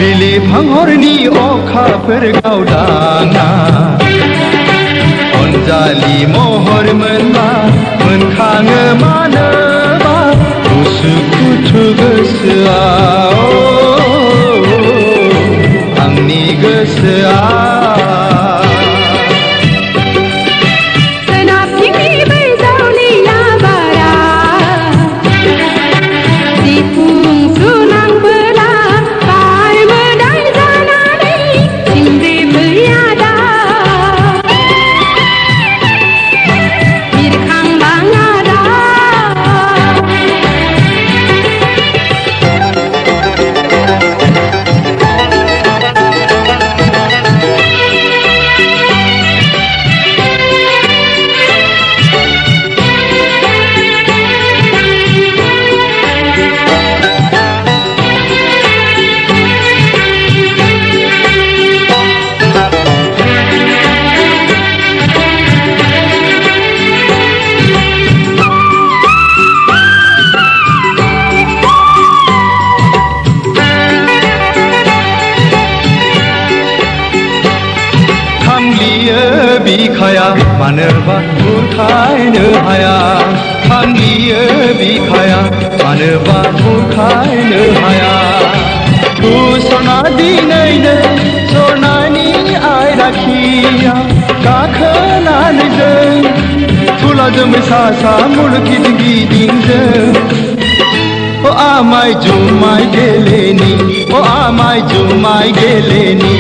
बिलिब हरनि अखाफोर गावदाङा अनजालि महर मोनबा मोनखाङो मानोबा उसुखुथु गोसोआ आंनि गोसोआ बिखाया मानोबा बुरखायनो हाया फानलियो बिखाया मानोबा बुरखायनो हाया गुसना दिनैनो जरनानि आयराखिया गाखोनानै जों थुला जोमै सा सा मुलुग गिदिं गिदिंजों आमाय जुमाय गेलेनि आमाय जुमाय गेलेनि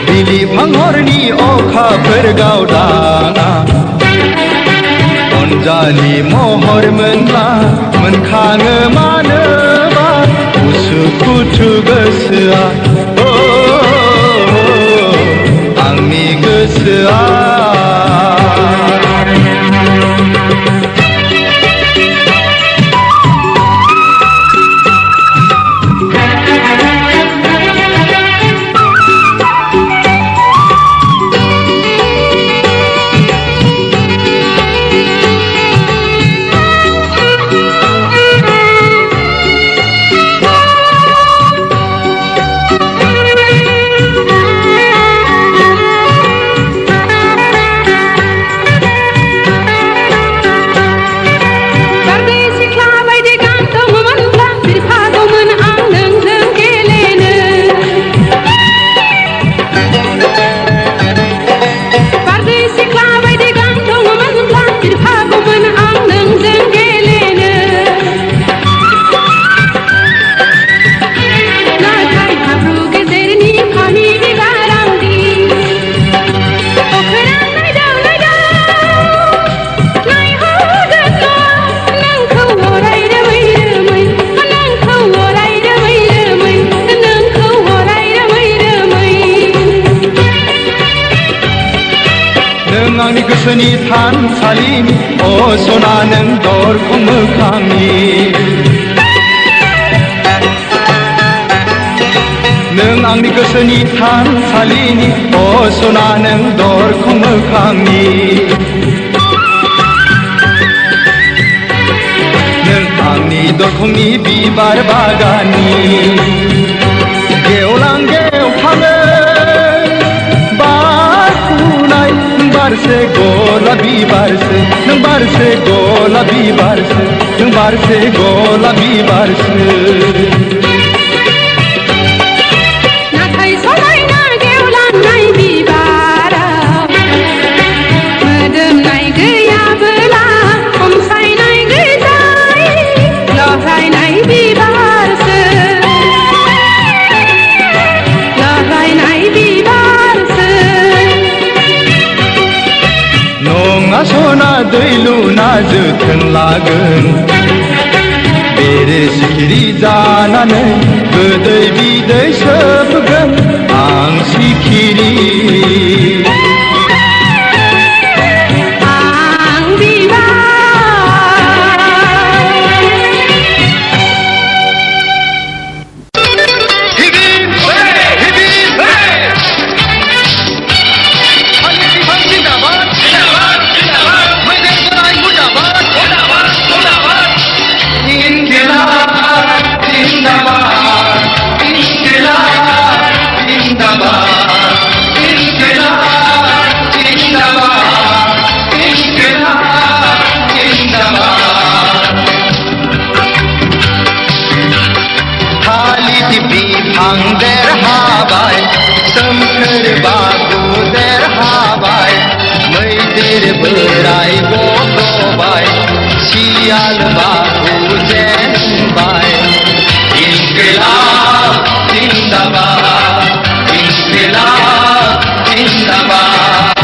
बिलिब हरनि अखाफोर गावदाङा अनजालि महर मोनबा मोनखाङो मानोबा उसुखुथु गोसोआ आंनि गोसोआ आंनि गोसोनि थानसालिनि सना नों दरखं मोखांनि नों आंनि गोसोनि थानसालिनि सना नों दरखं मोखांनि नों आंनि दरखंनि बिबार बागाननि गेवलां गेवथाङो बारसे गलाबी बारसे नों बारसे गलाबी बारसे नों बारसे गलाबी बारसे नाथाय समायना गेवलांनाय बिबारा मोदोमनाय गैयाबोला खमसायनाय गैजाय लहरायनाय बिबारसो लहरायनाय बिबारसो नङा सना दै लुना जोथोन लागोन सिरि जानानै गोदै बिदै सोबगोन आं सिखिरि देरहाबाय सोमखोर बाबु देरहाबाय मैदेर बोराय गबाय सियाल बाबु जेनबाय इंकिलाब जिंदाबाद इंकिलाब जिंदाबाद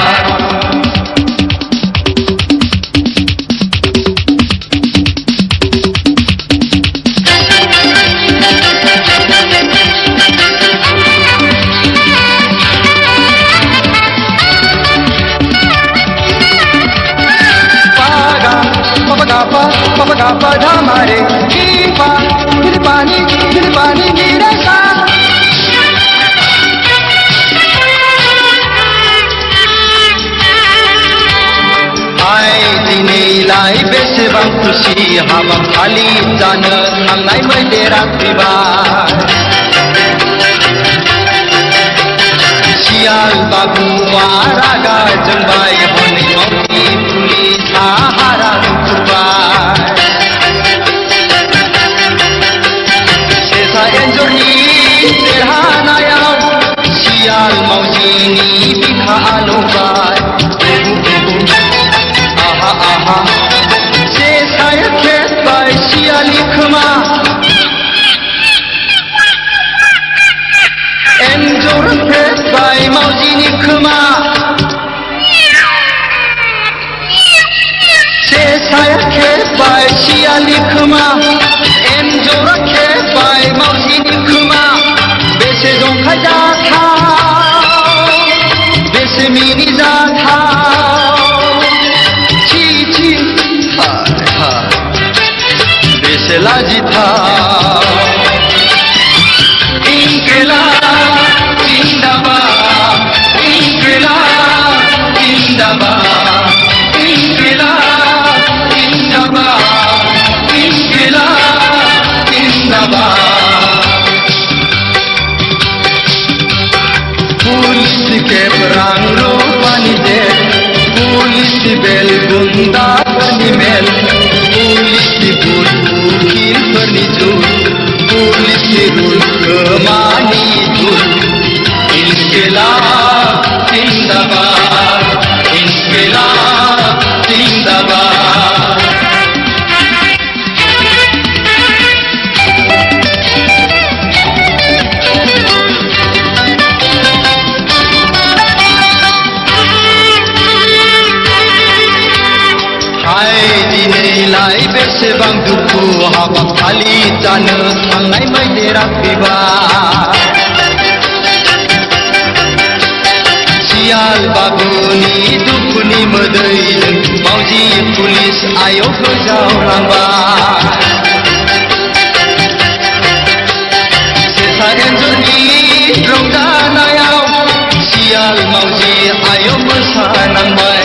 Papa gapa dhamare kipa dilipani nirasa Hai dinilai besebaं खुशी हाबाफारि जानो थांनाय मैदेरा फैबाय सियाल बाबुआ रागा जोंबाय हनै मावजि पुलिसा हारा खुरबाय सेसा एन्जरनि देरहानायाव सियाल मावजिनि बिखा आलौबाय आहा आहा सेसाया खेबबाय सियालनि खोमा एन्जर खेबबाय मावजिनि खोमा सेसाया खेबबाय सियालनि खोमा एन्जरा खेबबाय मावजिनि खोमा बेसे जंखाय जाथाव बेसे मिनि जाथाव छी छी हाय हाय बेसे लाजिथाव इंकिलाब जिंदाबाद इंकिलाब जिंदाबाद इंकिलाब जिंदाबाद इंकिलाब जिंदाबाद पुलिस के रंग रूपानी दे पुलिस बेल गुंडाफोरनि मेल पुलिस बुल उखिलफोरनि जुल पुलिस रुल खोमानि जुल इंकिलाब जिंदाबाद इंकिलाब जिंदाबाद हाय दिनैलाय बेसेबां दुखु हाबाफारि जानो थांनाय मैदेरा फैबाय सियाल बाबुनि दुखुनि मोदैजों मावजि पुलिस आयौ गोजावलांबाय सेसा एन्जरनि रंजानायाव सियाल मावजि आयौ मोसानांबाय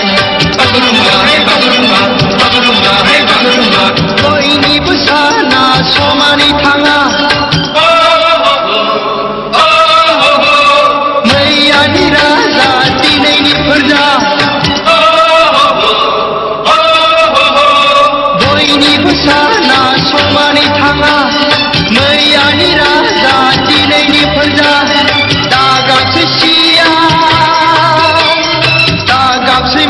बागुरुम्बा हे बागुरुम्बा बागुरुम्बा हे बागुरुम्बा बयनिबो साना समानै थाङा मैयानि राजा दिनैनि फोरजा बयनिबो साना समानै थाङा मैयानि राजा दिनैनि फोरजा दागाबसै सियाल दागाबसै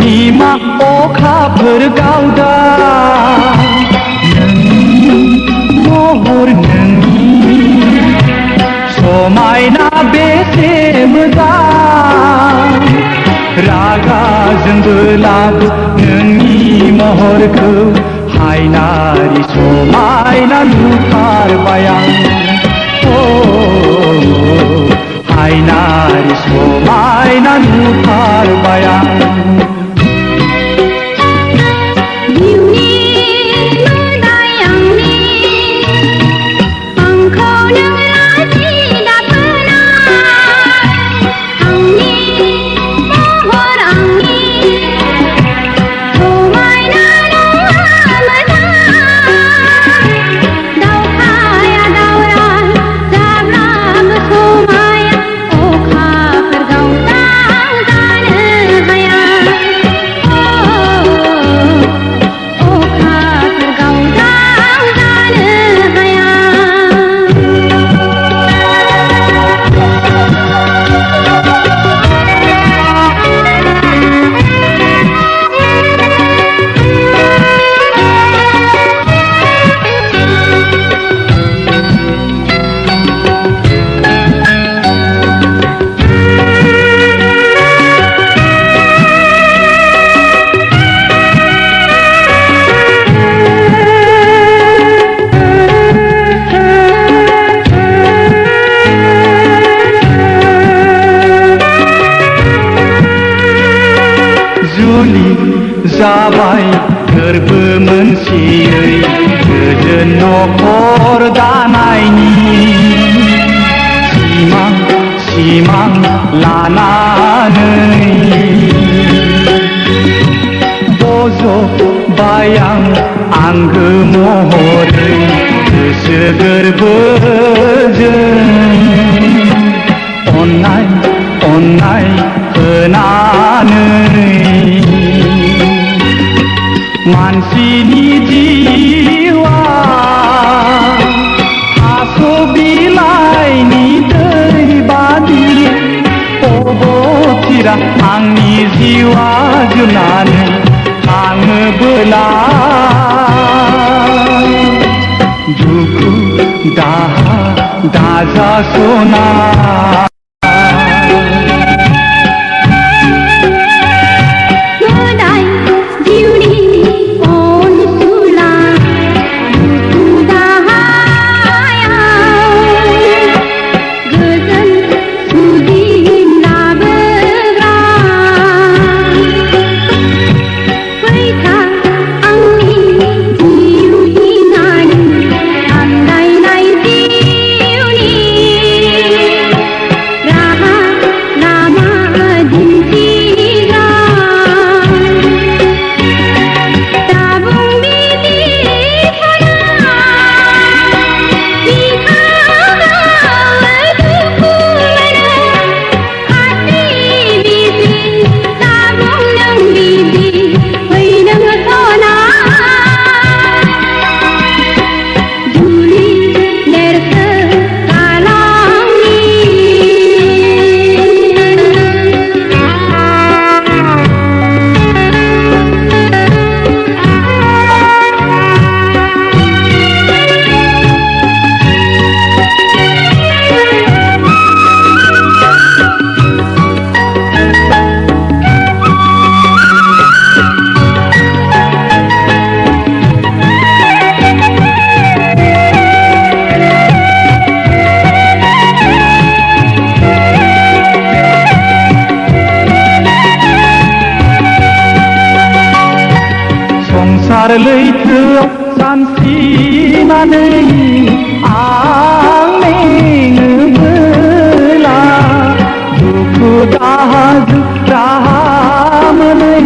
मा अखाफोर गावदा नोंनि महर नोंनि समायना बेसे मोजां रागाजोंबो लाबो नोंनि महरखौ हायनारि समायना नुथारबाय आं हायनारि समायना नुथारबाय आं जाबाय गोरबो मोनसेयै गोजोन नखर दानायनि सिमां लानानै बज'बाय आं आंगो महरै गोसो गोरबोजों अननाय होनानै मानसिनि जिउआ थास' बिलाइनि दै बादि अबथिरा आंनि जिउआ जुनानै थाङोबोला दुखु दाहा दाजासना लैथोआव सानस्रिनानै आं मेङोबोला दुखु दाहा मोनै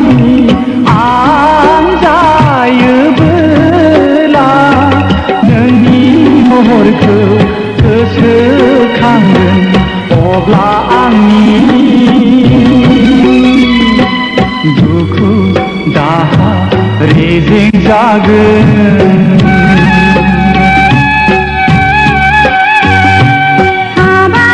आं जायोबोला नोंनि महरखौ गोसोखांगोन अब्ला आंनि दुखु दाहा रेजें जागोन हाबा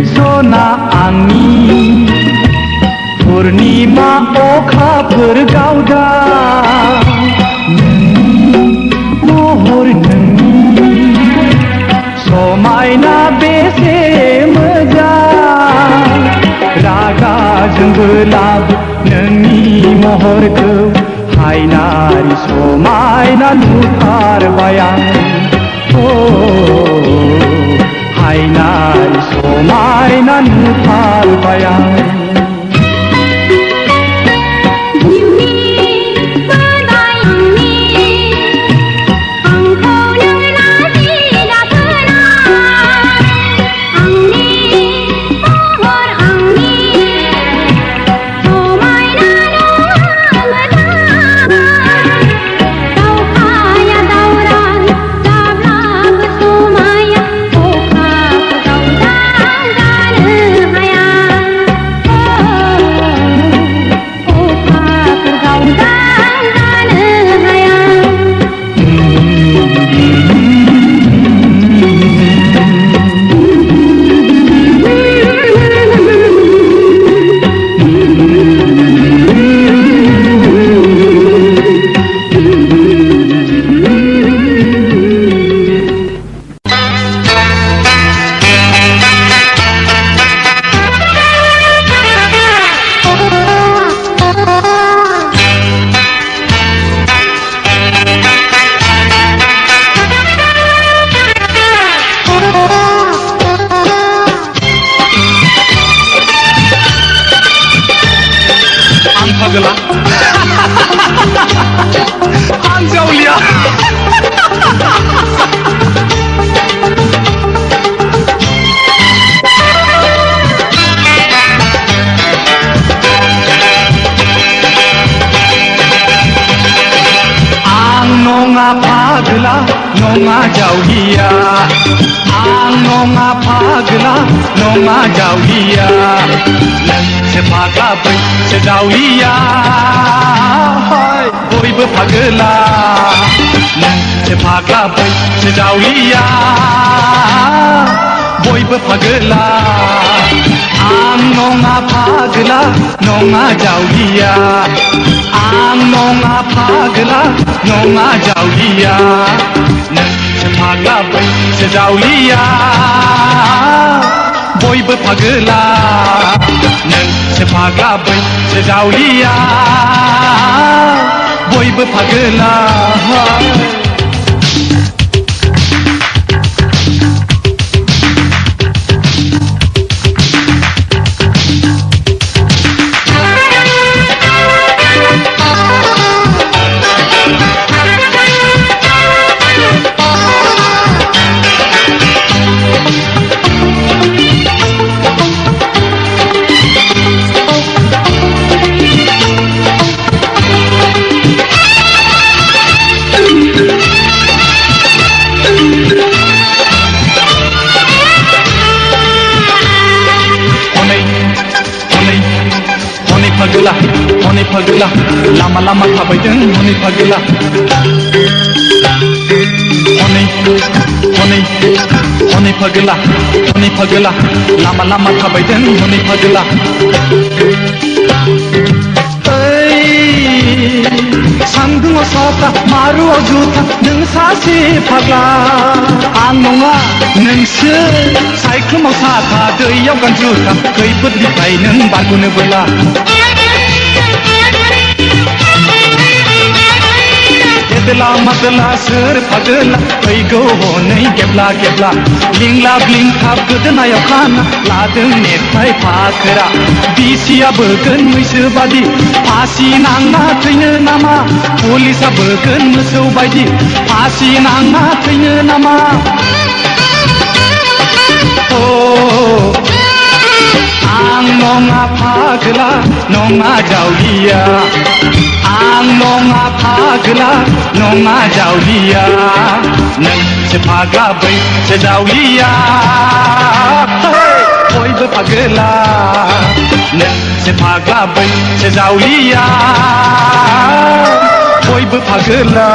सना आंनि पुर्णिमा अखाफोर गावदा महर नोंनि समायना बेसे मोजां रागाजोंबो लाबो नोंनि महरखौ हायनारि समायना नुथारबाय आं हायनारि समायना नुथारबाय आं नङा जावलिया आं नङा फाग्ला नङा जावलिया नोंसो फाग्ला बैसो जावलिया बयबो फाग्ला नोंसो फाग्ला बैसो जावलिया बयबो फाग्ला आं नङा फाग्ला नङा जावलिया आं नङा फाग्ला नङा जावलिया नोंसो फाग्ला बैसो जावलिया बयबो फाग्ला नोंसो फाग्ला बैसो जावलिया बयबो फाग्ला हनै फाग्ला लामा लामा थाबायदों हनै फाग्ला हनै फाग्ला लामा लामा थाबायदों हनै फाग्ला सान्दुङाव साथा मारुआव जुथा नों सासे फाग्ला आं नङा नोंसो सायख्लुमाव साथा दैयाव गान जुथा खैफोदनिफ्राय नों बारग'नोबोला एदला मादला सोर फाग्ला फैगौ हनै गेब्ला गेब्ला लिंलाब लिंथाब गोदोनायाव खाना लादों नेथाय फाखोरा बिसिया बोगोन मैसो बादि फासि नांना थैनो नामा पुलिसा बोगोन मोसौ बायदि फासि नांना थैनो नामा आं नङा फाग्ला नङा जावलिया आं नङा फाग्ला नङा जावलिया नोंसो फाग्ला बैसो जावलिया बयबो फाग्ला नोंसो फाग्ला बैसो जावलिया बयबो फाग्ला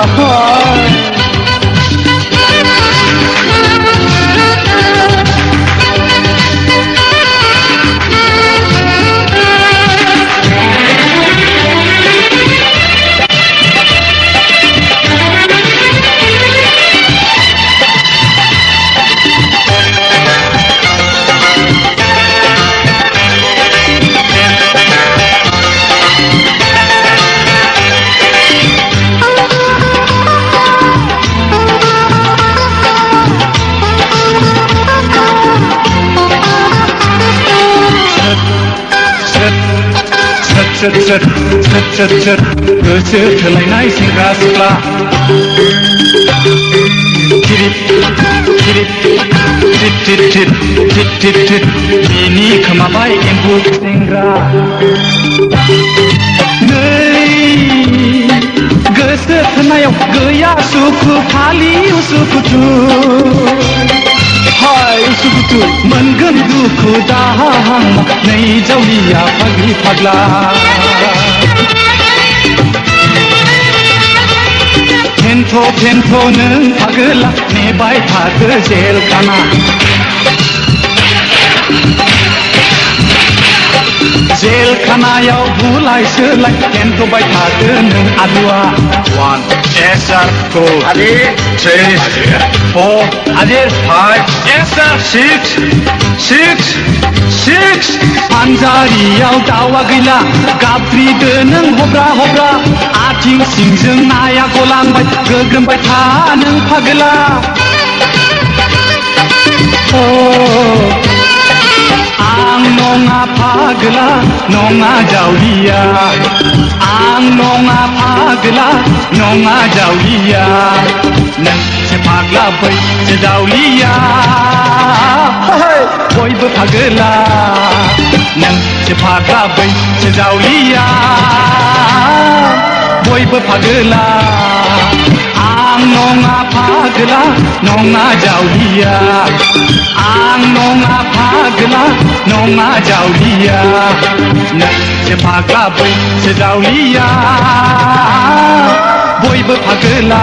गोसो थोलायनाय सेंग्रा सिख्ला बिनि खोमाबाय एम्बु सेंग्रा नै गोसो थोनायाव गैया सुखु खालि उसुखुथु हाय उसुखुथु मोनगोन दुखु दाहा नै जावलिया फाग्लि फाग्ला फेन्थ' नों फागोला नेबाय थादो जेलखाना जेलखानायाव बुलाय सोलाय फेन्थ'बाय थादो नों आलुआ 1 yes sir go Adir 3 4 Adir 5 yes sir 6 पानजारियाव दावा गैला गाब्रिदो नों हब्रा आथिं सिंजों नाया गलांबाय गोग्रोमबाय था नों फागोला आं नङा फागोला नङा जावलिया आं नङा फागोला नङा जावलिया नोंसो फाग्ला बैसो जावलिया बयबो फागोला नोंसो फाग्ला बैसो जावलिया बयबो फागोला आं नङा फागोला नङा जावलिया आं नङा फागोला नङा जावलिया नोंसो फाग्ला बैसो जावलिया बयबो फागोला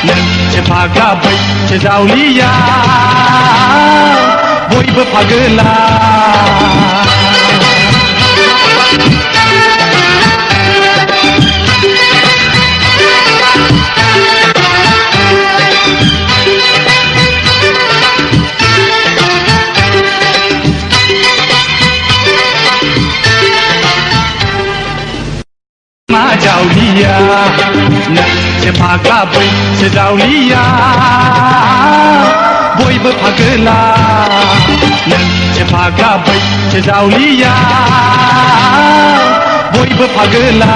नोंसो फाग्ला बैसो जावलिया बयबो फागोला जावलिया नोंसो फाग्ला बैसो जावलिया बयबो फागोला नोंसो फाग्ला बैसो जावलिया बयबो फागोला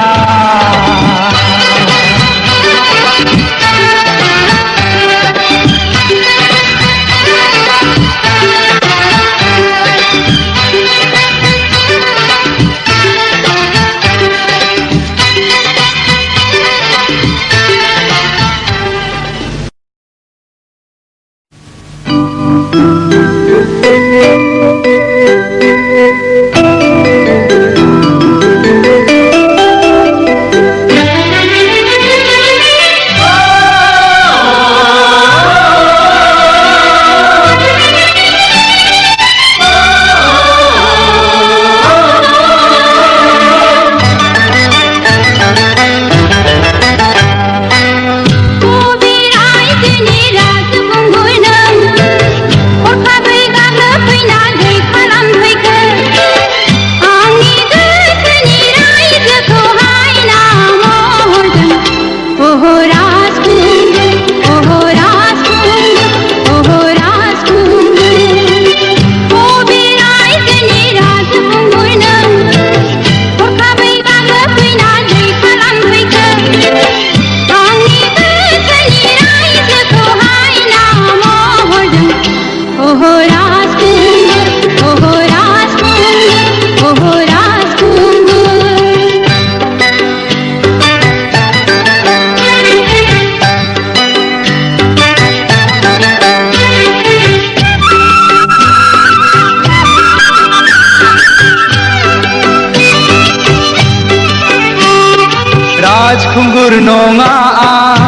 राजखुंगुर नङा आं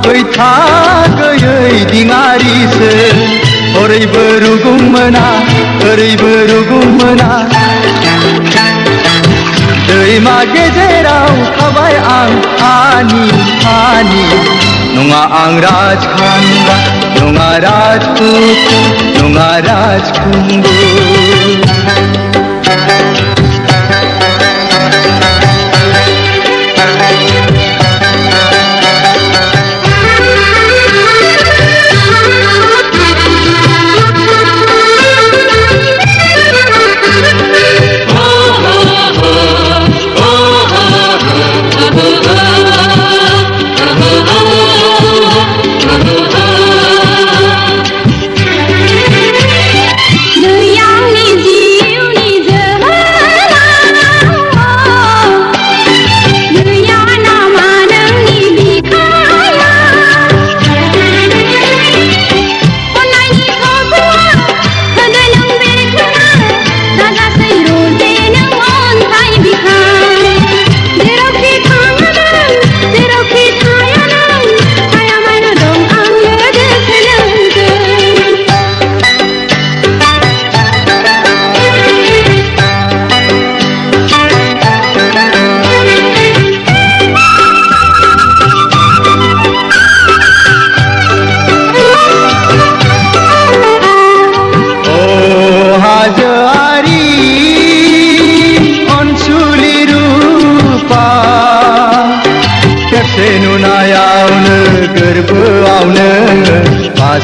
बैथा गैयै दिङारिसो ओरैबो रुगुं मोना ओरैबो रुगुं मोना दैमा गेजेराव थाबाय आं आनि नङा आं राजखान्दा नङा राजपुत नङा राजखुंगुर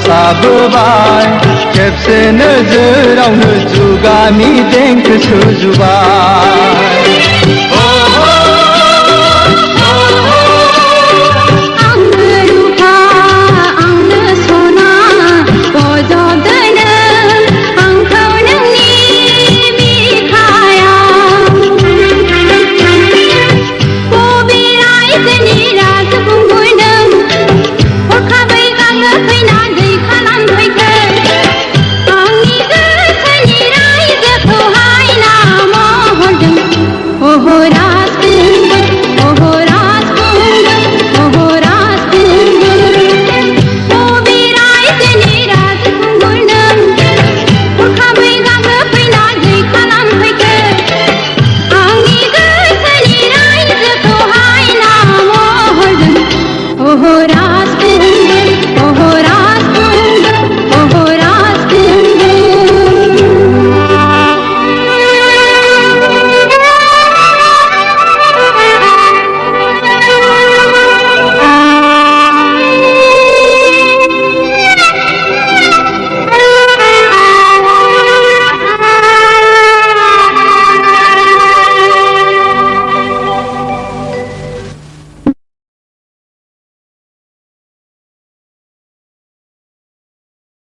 साबोबाय खेबसे नोजोरावनो जुगामि देंखो सुजुबाय